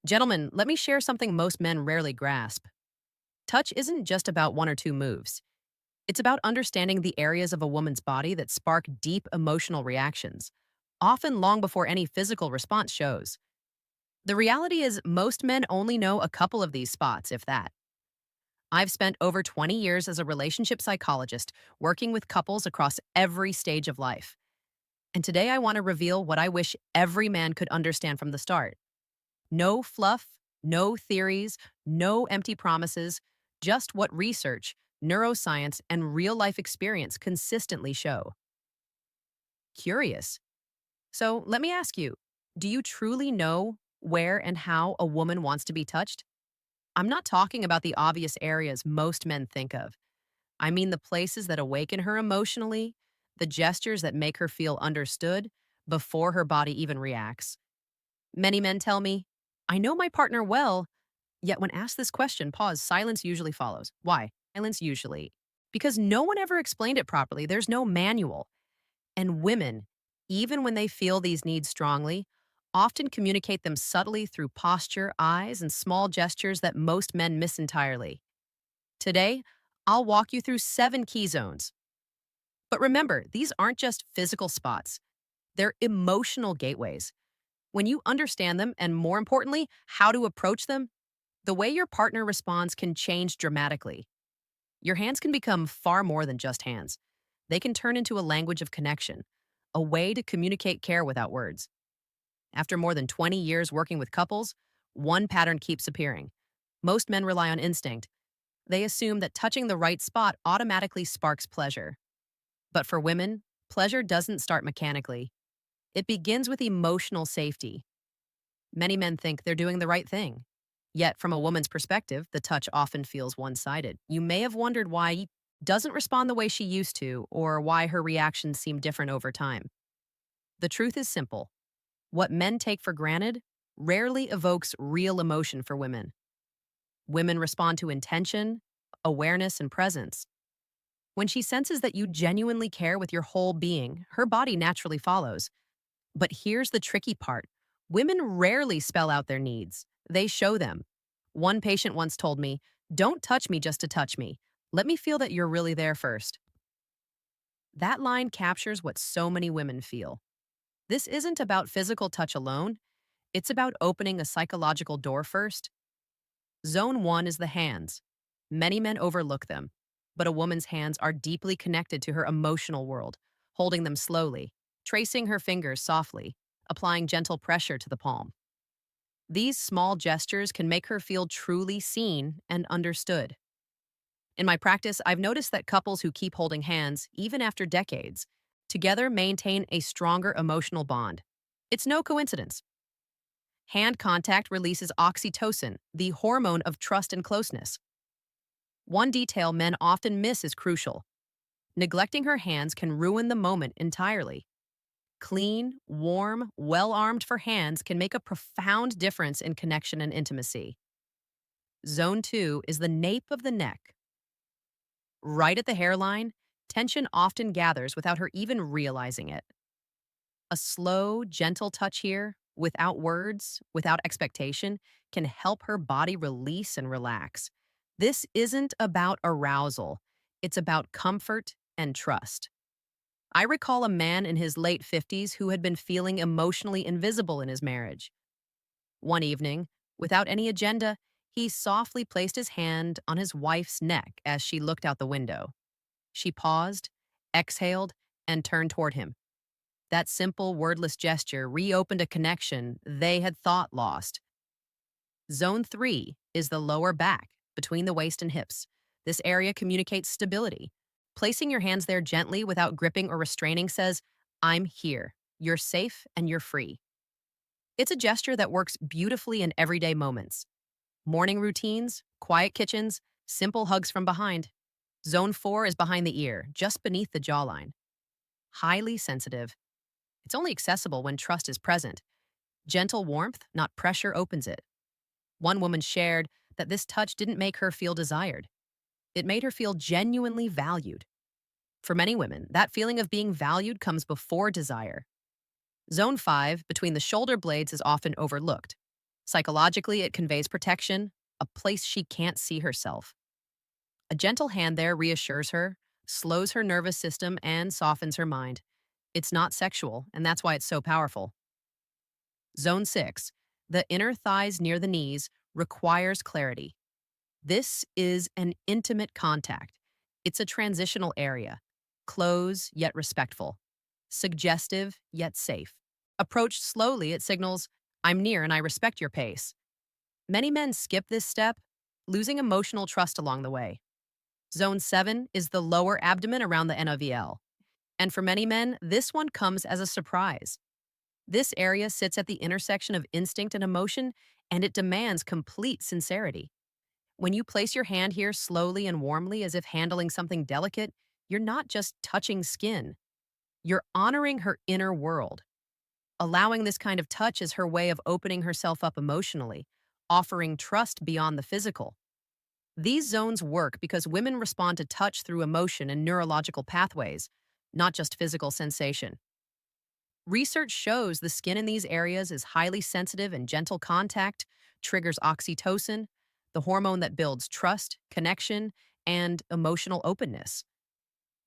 Gentlemen, let me share something most men rarely grasp. Touch isn't just about one or two moves. It's about understanding the areas of a woman's body that spark deep emotional reactions, often long before any physical response shows. The reality is, most men only know a couple of these spots, if that. I've spent over 20 years as a relationship psychologist working with couples across every stage of life. And today I want to reveal what I wish every man could understand from the start. No fluff, no theories, no empty promises, just what research, neuroscience, and real life experience consistently show. Curious. So let me ask you, do you truly know where and how a woman wants to be touched? I'm not talking about the obvious areas most men think of. I mean the places that awaken her emotionally, the gestures that make her feel understood before her body even reacts. Many men tell me, I know my partner well, yet when asked this question, pause, silence usually follows. Why? Silence usually. Because no one ever explained it properly. There's no manual. And women, even when they feel these needs strongly, often communicate them subtly through posture, eyes, and small gestures that most men miss entirely. Today, I'll walk you through 7 key zones. But remember, these aren't just physical spots, they're emotional gateways. When you understand them, and more importantly, how to approach them, the way your partner responds can change dramatically. Your hands can become far more than just hands. They can turn into a language of connection, a way to communicate care without words. After more than 20 years working with couples, one pattern keeps appearing. Most men rely on instinct. They assume that touching the right spot automatically sparks pleasure. But for women, pleasure doesn't start mechanically. It begins with emotional safety. Many men think they're doing the right thing. Yet, from a woman's perspective, the touch often feels one sided. You may have wondered why he doesn't respond the way she used to, or why her reactions seem different over time. The truth is simple: what men take for granted rarely evokes real emotion for women. Women respond to intention, awareness, and presence. When she senses that you genuinely care with your whole being, her body naturally follows. But here's the tricky part: women rarely spell out their needs, they show them. One patient once told me, "Don't touch me just to touch me. Let me feel that you're really there first." That line captures what so many women feel. This isn't about physical touch alone, it's about opening a psychological door first. Zone 1 is the hands. Many men overlook them, but a woman's hands are deeply connected to her emotional world, holding them slowly, tracing her fingers softly, applying gentle pressure to the palm. These small gestures can make her feel truly seen and understood. In my practice, I've noticed that couples who keep holding hands, even after decades, together maintain a stronger emotional bond. It's no coincidence. Hand contact releases oxytocin, the hormone of trust and closeness. One detail men often miss is crucial. Neglecting her hands can ruin the moment entirely. Clean, warm, well armed for hands can make a profound difference in connection and intimacy. Zone 2 is the nape of the neck. Right at the hairline, tension often gathers without her even realizing it. A slow, gentle touch here, without words, without expectation, can help her body release and relax. This isn't about arousal, it's about comfort and trust. I recall a man in his late 50s who had been feeling emotionally invisible in his marriage. One evening, without any agenda, he softly placed his hand on his wife's neck as she looked out the window. She paused, exhaled, and turned toward him. That simple, wordless gesture reopened a connection they had thought lost. Zone 3 is the lower back, between the waist and hips. This area communicates stability. Placing your hands there gently without gripping or restraining says, I'm here, you're safe, and you're free. It's a gesture that works beautifully in everyday moments. Morning routines, quiet kitchens, simple hugs from behind. Zone 4 is behind the ear, just beneath the jawline. Highly sensitive. It's only accessible when trust is present. Gentle warmth, not pressure, opens it. One woman shared that this touch didn't make her feel desired. It made her feel genuinely valued. For many women, that feeling of being valued comes before desire. Zone 5, between the shoulder blades, is often overlooked. Psychologically, it conveys protection, a place she can't see herself. A gentle hand there reassures her, slows her nervous system, and softens her mind. It's not sexual, and that's why it's so powerful. Zone 6, the inner thighs near the knees, requires clarity. This is an intimate contact. It's a transitional area, close yet respectful, suggestive yet safe. Approached slowly, it signals, I'm near and I respect your pace. Many men skip this step, losing emotional trust along the way. Zone 7 is the lower abdomen around the NOVL. And for many men, this one comes as a surprise. This area sits at the intersection of instinct and emotion, and it demands complete sincerity. When you place your hand here slowly and warmly as if handling something delicate, you're not just touching skin, you're honoring her inner world. Allowing this kind of touch is her way of opening herself up emotionally, offering trust beyond the physical. These zones work because women respond to touch through emotion and neurological pathways, not just physical sensation. Research shows the skin in these areas is highly sensitive and gentle contact triggers oxytocin, the hormone that builds trust, connection, and emotional openness.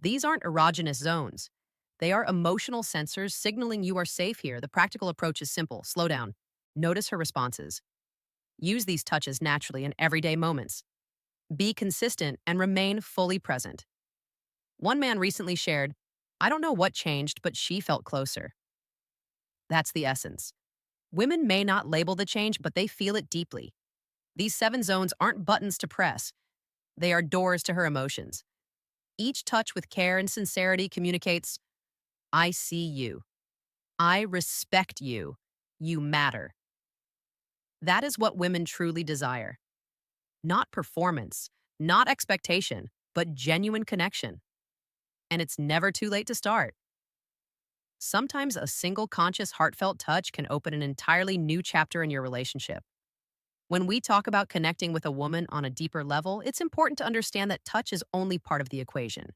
These aren't erogenous zones. They are emotional sensors signaling you are safe here. The practical approach is simple. Slow down. Notice her responses. Use these touches naturally in everyday moments. Be consistent and remain fully present. One man recently shared, I don't know what changed, but she felt closer. That's the essence. Women may not label the change, but they feel it deeply. These 7 zones aren't buttons to press, they are doors to her emotions. Each touch with care and sincerity communicates, I see you. I respect you. You matter. That is what women truly desire. Not performance, not expectation, but genuine connection. And it's never too late to start. Sometimes a single conscious, heartfelt touch can open an entirely new chapter in your relationship. When we talk about connecting with a woman on a deeper level, it's important to understand that touch is only part of the equation.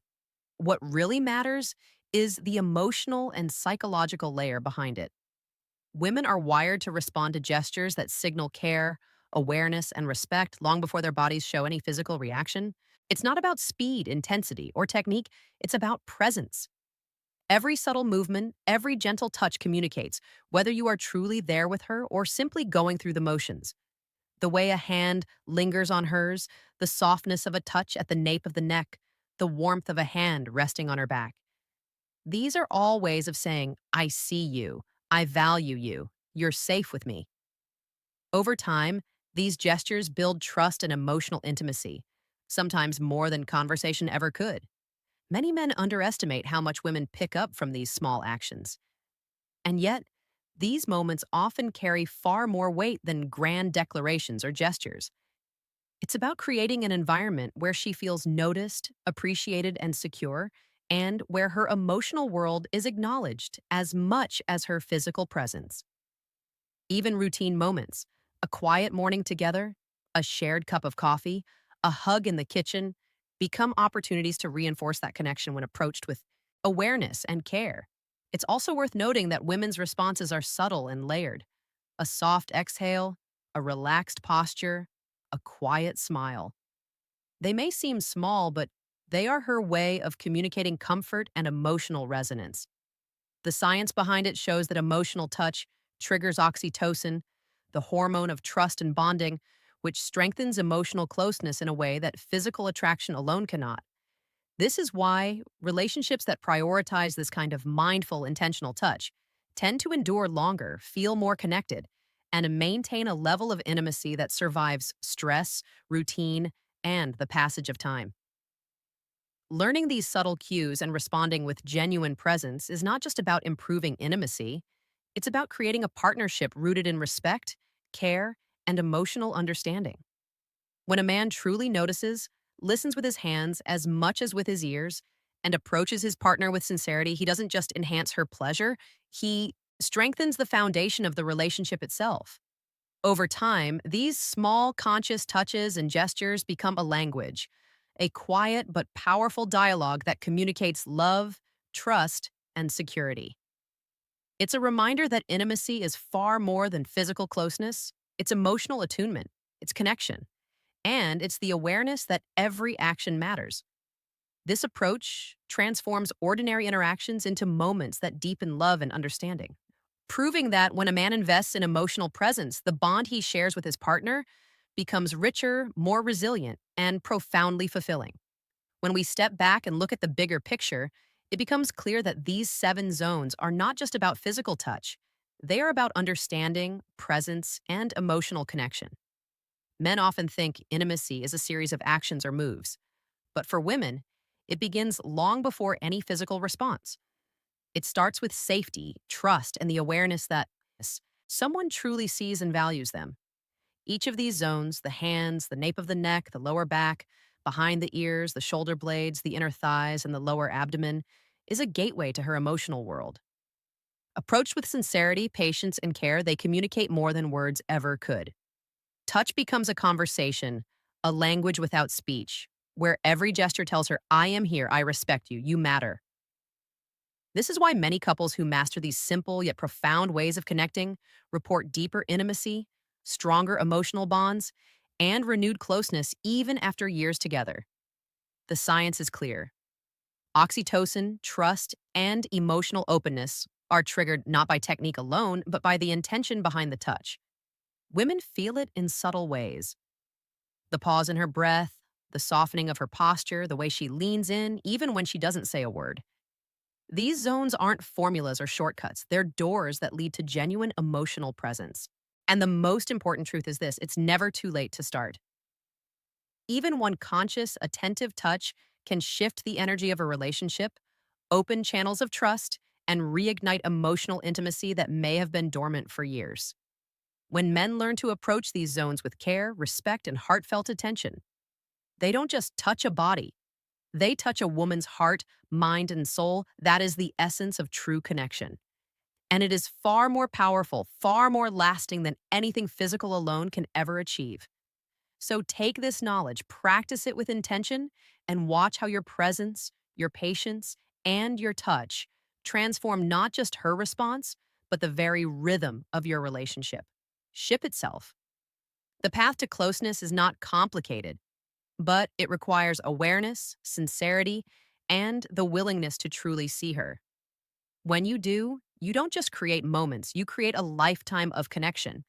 What really matters is the emotional and psychological layer behind it. Women are wired to respond to gestures that signal care, awareness, and respect long before their bodies show any physical reaction. It's not about speed, intensity, or technique, it's about presence. Every subtle movement, every gentle touch communicates, whether you are truly there with her or simply going through the motions. The way a hand lingers on hers, the softness of a touch at the nape of the neck, the warmth of a hand resting on her back. These are all ways of saying, I see you, I value you, you're safe with me. Over time, these gestures build trust and emotional intimacy, sometimes more than conversation ever could. Many men underestimate how much women pick up from these small actions. And yet, these moments often carry far more weight than grand declarations or gestures. It's about creating an environment where she feels noticed, appreciated, and secure, and where her emotional world is acknowledged as much as her physical presence. Even routine moments, a quiet morning together, a shared cup of coffee, a hug in the kitchen, become opportunities to reinforce that connection when approached with awareness and care. It's also worth noting that women's responses are subtle and layered. A soft exhale, a relaxed posture, a quiet smile. They may seem small, but they are her way of communicating comfort and emotional resonance. The science behind it shows that emotional touch triggers oxytocin, the hormone of trust and bonding, which strengthens emotional closeness in a way that physical attraction alone cannot. This is why relationships that prioritize this kind of mindful, intentional touch tend to endure longer, feel more connected, and maintain a level of intimacy that survives stress, routine, and the passage of time. Learning these subtle cues and responding with genuine presence is not just about improving intimacy, it's about creating a partnership rooted in respect, care, and emotional understanding. When a man truly notices, listens with his hands as much as with his ears, and approaches his partner with sincerity, he doesn't just enhance her pleasure, he strengthens the foundation of the relationship itself. Over time, these small conscious touches and gestures become a language, a quiet but powerful dialogue that communicates love, trust, and security. It's a reminder that intimacy is far more than physical closeness. It's emotional attunement, it's connection, and it's the awareness that every action matters. This approach transforms ordinary interactions into moments that deepen love and understanding, proving that when a man invests in emotional presence, the bond he shares with his partner becomes richer, more resilient, and profoundly fulfilling. When we step back and look at the bigger picture, it becomes clear that these seven zones are not just about physical touch. They are about understanding, presence, and emotional connection. Men often think intimacy is a series of actions or moves, but for women, it begins long before any physical response. It starts with safety, trust, and the awareness that someone truly sees and values them. Each of these zones, the hands, the nape of the neck, the lower back, behind the ears, the shoulder blades, the inner thighs, and the lower abdomen, is a gateway to her emotional world. Approached with sincerity, patience, and care, they communicate more than words ever could. Touch becomes a conversation, a language without speech, where every gesture tells her, I am here, I respect you, you matter. This is why many couples who master these simple yet profound ways of connecting report deeper intimacy, stronger emotional bonds, and renewed closeness even after years together. The science is clear. Oxytocin, trust, and emotional openness are triggered not by technique alone, but by the intention behind the touch. Women feel it in subtle ways. The pause in her breath, the softening of her posture, the way she leans in, even when she doesn't say a word. These zones aren't formulas or shortcuts, they're doors that lead to genuine emotional presence. And the most important truth is this: it's never too late to start. Even one conscious, attentive touch can shift the energy of a relationship, open channels of trust, and reignite emotional intimacy that may have been dormant for years. When men learn to approach these zones with care, respect, and heartfelt attention, they don't just touch a body, they touch a woman's heart, mind, and soul. That is the essence of true connection. And it is far more powerful, far more lasting than anything physical alone can ever achieve. So take this knowledge, practice it with intention, and watch how your presence, your patience, and your touch transform not just her response, but the very rhythm of your relationship. Ship itself. The path to closeness is not complicated, but it requires awareness, sincerity, and the willingness to truly see her. When you do, you don't just create moments, you create a lifetime of connection.